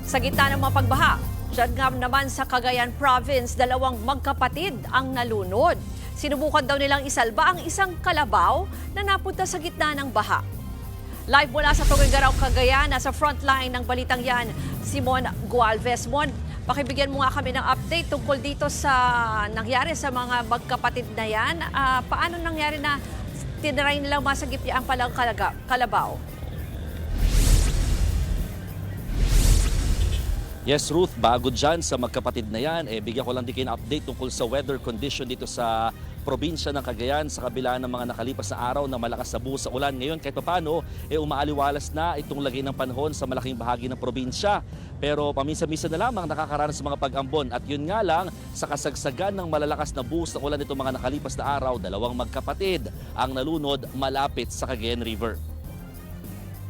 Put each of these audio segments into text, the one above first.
Sa gitna ng mga pagbaha, dyan nga naman sa Cagayan Province, dalawang magkapatid ang nalunod. Sinubukan daw nilang isalba ang isang kalabaw na napunta sa gitna ng baha. Live mula sa Tuguegarao, Cagayan, nasa frontline ng balitang yan, Simon Gualvez. Mon, pakibigyan mo nga kami ng update tungkol dito sa nangyari sa mga magkapatid na yan. Paano nangyari na tinry nilang masagip ang palang kalabaw? Yes, Ruth, bago dyan sa magkapatid na yan, bigyan ko lang din kayo ng update tungkol sa weather condition dito sa probinsya ng Cagayan sa kabila ng mga nakalipas na araw na malakas na buhos sa ulan. Ngayon, kahit paano, umaaliwalas na itong lagay ng panahon sa malaking bahagi ng probinsya. Pero paminsan-minsan na lamang nakakaranas sa mga pag-ambon. At yun nga lang, sa kasagsagan ng malalakas na buhos sa ulan itong mga nakalipas na araw, dalawang magkapatid ang nalunod malapit sa Cagayan River.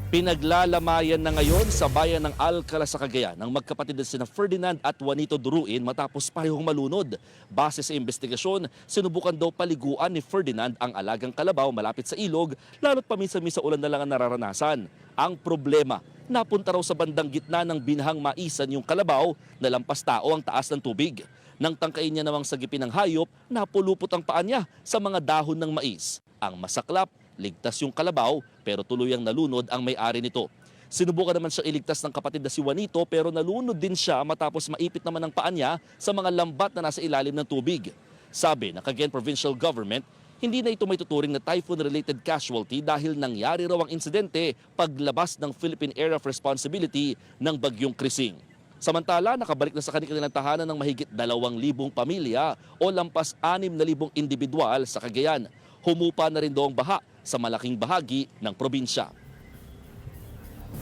Pinaglalamayan na ngayon sa bayan ng Alcala sa Cagayan ng magkapatid na sina Ferdinand at Juanito Duruin matapos parehong malunod. Base sa investigasyon, sinubukan daw paliguan ni Ferdinand ang alagang kalabaw malapit sa ilog, lalo't paminsan-minsan ulan na lang ang nararanasan. Ang problema, napunta raw sa bandang gitna ng binahang maisan yung kalabaw na lampas tao ang taas ng tubig. Nang tangkain niya namang sagipin ng hayop, napulupot ang paa niya sa mga dahon ng mais. Ang masaklap, ligtas yung kalabaw pero tuluyang nalunod ang may-ari nito. Sinubukan naman siya iligtas ng kapatid na si Juanito pero nalunod din siya matapos maipit naman ang paa niya sa mga lambat na nasa ilalim ng tubig. Sabi ng Cagayan Provincial Government, hindi na ito may tuturing na typhoon-related casualty dahil nangyari raw ang insidente paglabas ng Philippine Area of Responsibility ng Bagyong Krising. Samantala, nakabalik na sa kanilang tahanan ng mahigit 2,000 pamilya o lampas 6,000 individual sa Cagayan. Humupa na rin daw ang baha sa malaking bahagi ng probinsya.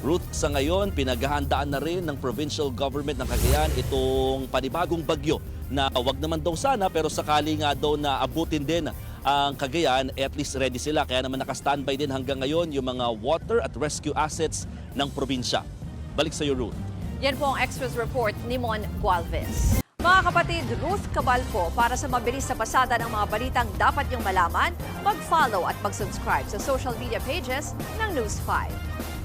Ruth, sa ngayon, pinaghahandaan na rin ng provincial government ng Cagayan itong panibagong bagyo na wag naman daw sana pero sakali nga daw na abutin din ang Cagayan, at least ready sila. Kaya naman naka-standby din hanggang ngayon yung mga water at rescue assets ng probinsya. Balik sa iyo, Ruth. Yan po ang Express Report ni Mon Gualvez. Mga kapatid, Ruth Cabalco, para sa mabilis na pasada ng mga balitang dapat niyong malaman, mag-follow at mag-subscribe sa social media pages ng News 5.